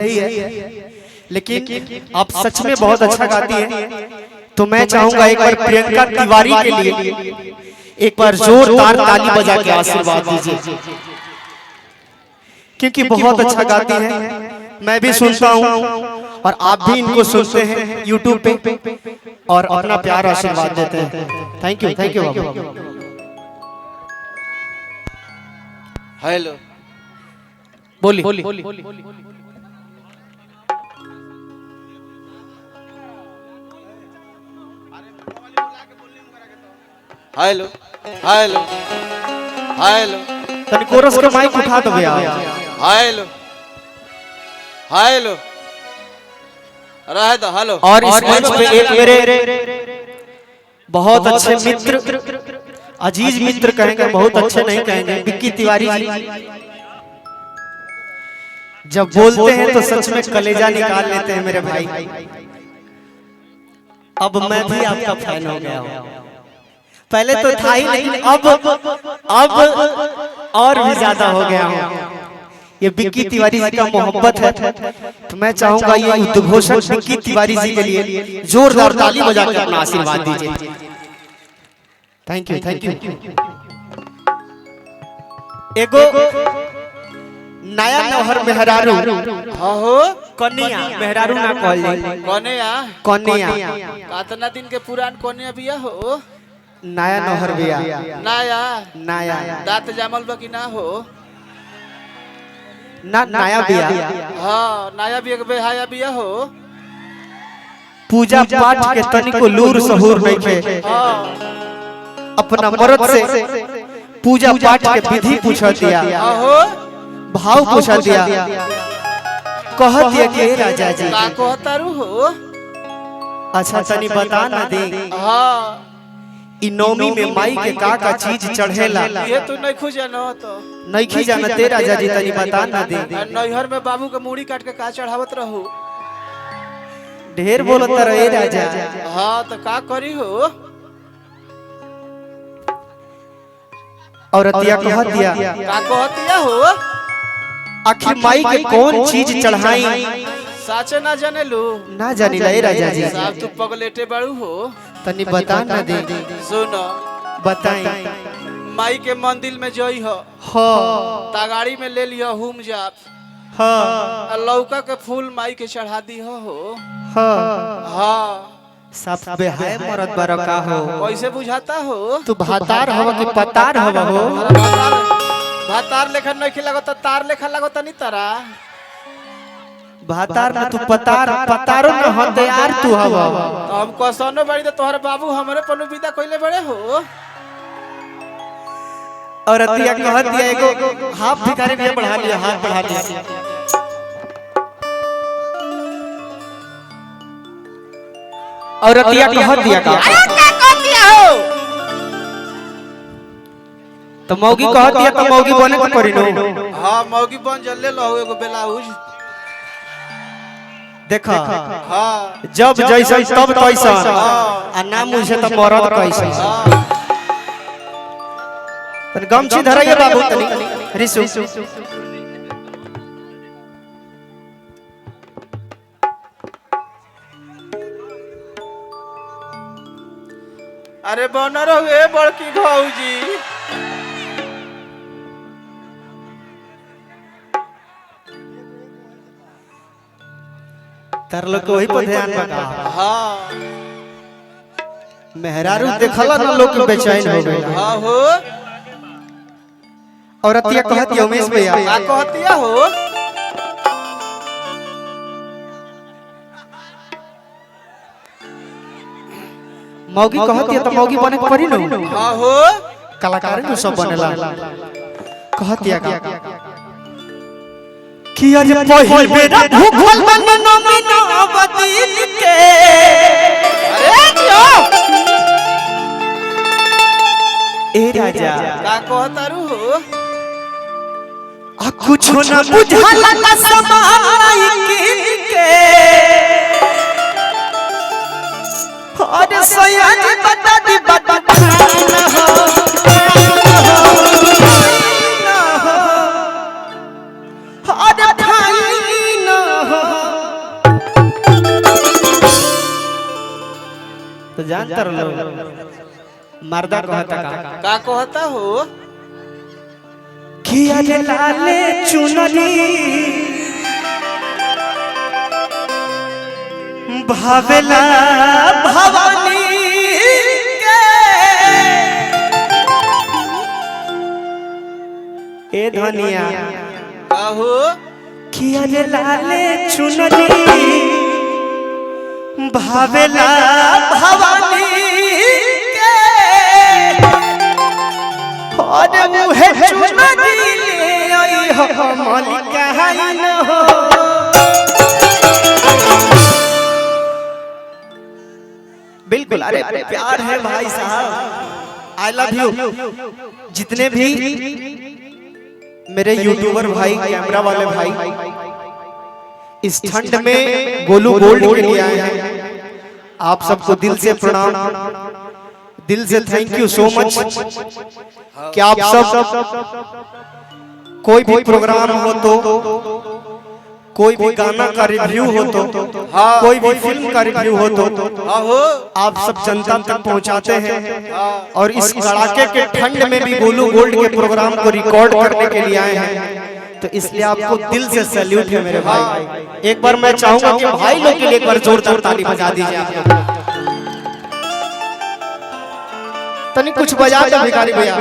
सही है, लेकिन आप सच में बहुत अच्छा गाती हैं। तो मैं चाहूंगा एक बार प्रियंका तिवारी के लिए एक बार जोरदार ताली बजा के आशीर्वाद दीजिए, क्योंकि बहुत अच्छा गाती हैं। मैं भी सुनता हूं और आप भी इनको सुनते हैं यूट्यूब पे और अपना प्यार आशीर्वाद देते हैं। थैंक यू बाबू। हेलो बोली हेलो हेलो हेलो तनी कोरस के माइक उठा दो भैया। हेलो हेलो रहे दो हेलो। और इस मंच पे एक मेरे बहुत अच्छे मित्र, अजीज मित्र कहेंगे, बहुत अच्छे नहीं कहेंगे, विक्की तिवारी जी जब बोलते हैं तो सच में कलेजा निकाल लेते हैं मेरे भाई। अब मैं भी आपका फैन हो गया हूँ, पहले तो था ही, लेकिन अब और भी ज्यादा हो गया हूँ। ये विक्की तिवारी जी का मोहब्बत है, तो मैं चाहूंगा ये उद्घोषक विक्की तिवारी जी के लिए जोरदार ताली बजा के अपना आशीर्वाद दीजिए। Thank you. एगो नया नहर मेहरारू हो कन्या मेहरारू ना कहल जाए, कन्या कितना दिन के पुरान कोनिया बिया हो। नया नहर बिया, नया दांत जामल बा कि ना हो। ना नया बिया, हाँ नया बिया के बेहाया बिया हो। पूजा पाठ के तनिको लूर सहूर नहीं थे, अपना मर्द से पूजा पाठ के विधि पूछा दिया, भाव पूछा दिया, कह दिया कि राजा जी का कहतारू हो। अच्छा तनी बता ना दे, हाँ नौमी में माई के का चीज चढ़ेला, ये तू नहीं खुजा न तो नहीं खी जाना ते राजा जी, तनी बता ना दे। नैहर में बाबू के मूड़ी काट के का चढ़ावत रहू। ढेर बोलत रहे राजा। हाँ तो का करी हो। औरतिया कह दिया का कहतिया हो। आखिर माई के कौन चीज चढ़ाई, साचे ना जाने लू, ना जानी ले राजा जी। साहब तू पगलेटे बड़ू हो, तनी बता ना दे। सुनो बताई। माई के मंदिर में जई हो, तागाड़ी में ले लियो हुम जाप, लौका के फूल माई के चढ़ा दी हो। हाँ सब बेहाय मरद बरका हो। कैसे बुझाता हो। तू भातार हवा कि पतार हवा हो। भातार लेखा नहीं खिलागो तो तार लेखा लगो तनी तारा। भातार ना तू पतारो न हंदे यार तू हवा। तो हम कसनो बड़ी तो तोहर बाबू हमरे पनु विदा कइले बड़े हो। और अतिया कह दिया एगो हाथ भिखारी भी बढ़ा लिया, हाथ बढ़ा लिया। और अतिया कह दिया का कह दिया हो। तो मौगी कह दिया तो मौगी बने के पड़ी नो। हां मौगी बन जल्ले लो एगो ब्लाउज देखा। हाँ जब जैसा तब तैसा, आ ना मुझे तो मरद कैसा। पर गमछी धराइए बाबू तनी रिसु। अरे बन रहे बड़की भौजी। तार लोग वही पर ध्यान बका। हाँ मेहरारू देखला ना लोग बेचैन हो गए। हाँ हो। और अतिया कहती है उमेश भैया का कहतिया हो। मौगी कहती है तो मौगी बने के पड़ी नो। हाँ हो। कलाकार नु सब बनेला। कहती है कि आज पहिल बेरा भूखल बन नमी नवदिन के। अरे क्यों ए राजा का कहतारू हो। आ कुछ न बुझाला का समाई के। अरे सयाज बता दी बता ना हो। अरे भाई ना हो। तो जानता रहो मर्दा कहता का कहता हो कि अरे लाले चुनरी भावेला भवानी के ए धनिया आहो कि अरे लाले चुनरी भावेला भवानी के और मुहे चुनरी ले आई हो मालिका है न हो बिल्कुल। अरे प्यार है भाई साहब, आई लव यू। जितने भी मेरे यूट्यूबर भाई, कैमरा वाले भाई इस ठंड में गोलू गोल्ड के लिए आए हैं, आप सबको दिल से प्रणाम, दिल से थैंक यू सो मच कि आप सब कोई भी प्रोग्राम हो तो, कोई भी गाना का रिव्यू हो तो, कोई भी फिल्म का रिव्यू हो तो आप सब जनता तक पहुंचाते हैं। और इस कड़ाके के ठंड में भी गोलू गोल्ड के प्रोग्राम को रिकॉर्ड करने के लिए आए हैं, तो इसलिए आपको दिल से सैल्यूट है मेरे भाई। एक बार मैं चाहूंगा कि भाई लोग के लिए एक बार जोरदार ताली बजा दीजिए आप लोग। तनी कुछ बजा दो भिखारी भैया।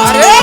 अरे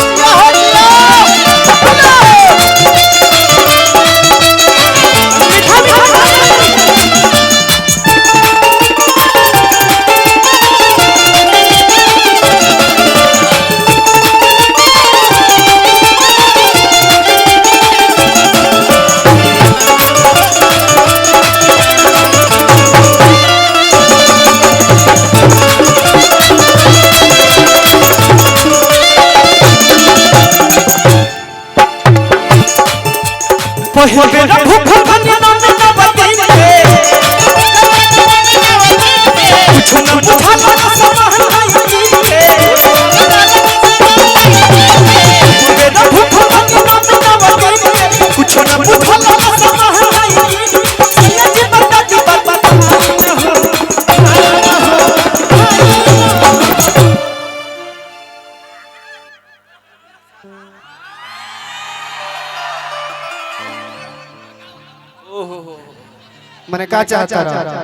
मैंने कहा चाहता रहा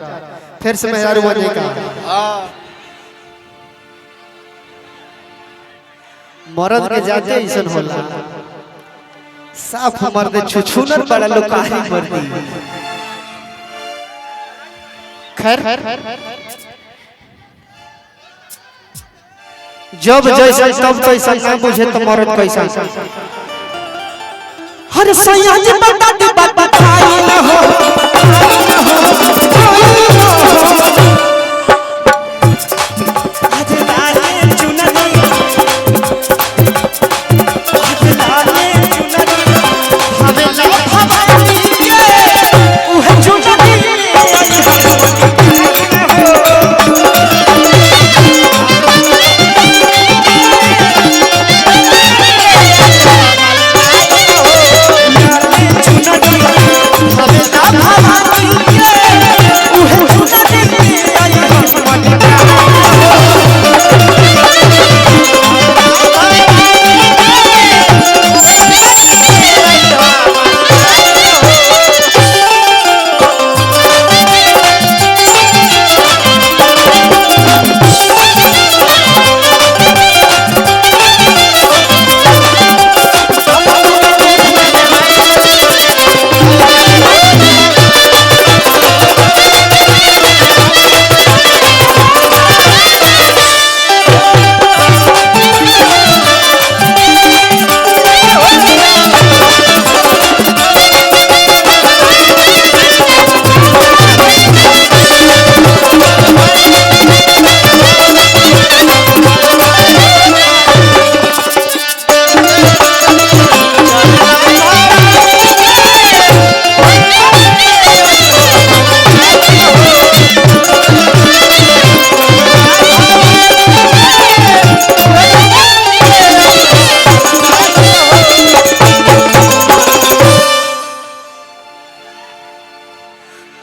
फिर से मैं यार बने का मर्द के जाते ऐसा होला साफ मर्द छुछुनर बड़ा लोकारी मर्दी। खैर जब जैसा तब कैसा ना बुझे तो मर्द कैसा। हर सैया जी बता दे बात बताई ना हो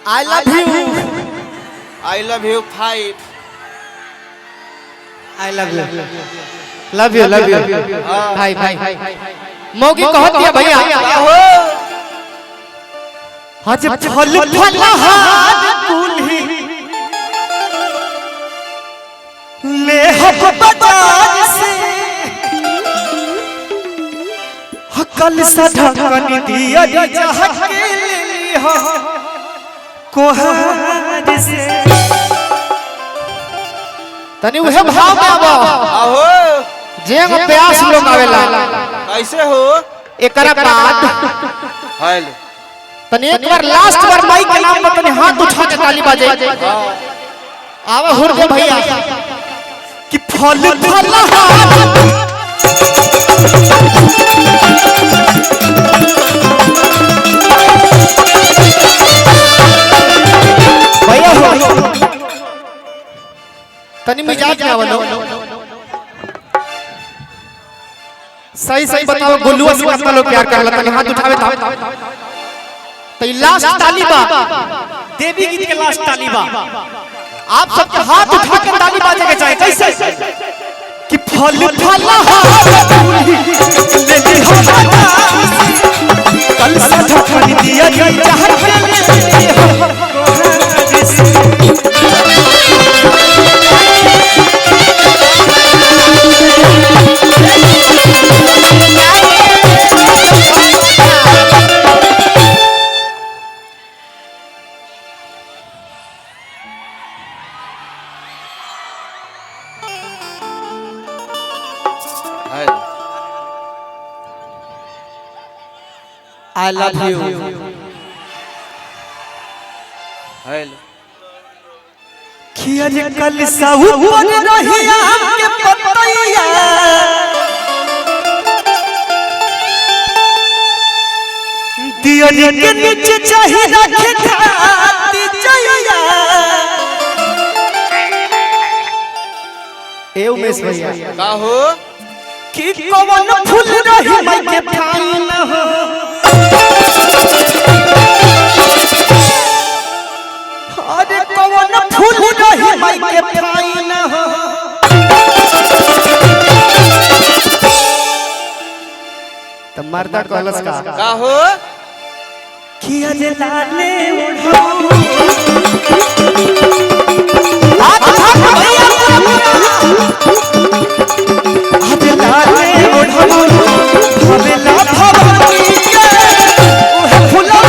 I love you. I love you 5 I love you love you भाई मौगी कहत दिया भैया आज फल फलहार कुल्ही ले हम बाजार से कल सा ढकन दिया जह के ले ली हो कोहार से तनी उहे भाव में आबो आहो जेम प्यास लोग आवेला कैसे हो एकरा बाद हेलो तनी एक बार लास्ट बार माई के नाम पर तनी हाथ उठा के ताली बाजे आवा हुरदे भैया कि फल फलहार भैया हो तनी मिजाज में आवलो सही बताओ गोलुआ से कितना लोग प्यार करला तनी हाथ उठावे तो लास्ट ताली बा देवी गीत के लास्ट ताली बा आप सबके हाथ उठा के ताली बाजे के चाहिए कैसे कि फल फलहार ले ली हो कल सा ढकन दिया जह के ले ली हो कोहार से I love you. हेलो किया जे कल सा ऊपर रहिया के पतैया दिया के नीचे चाही रखे खाती जइया ए उमेश भैया का हो कि कवन फूल रही माई के फाइन हो अरे कवन फूल रही माई के फाइन हो त मर्दा कहलस का हो किया जे लाले उड़ाऊ आज लाले उड़ाऊ हवेला भवानी के ओहे फुला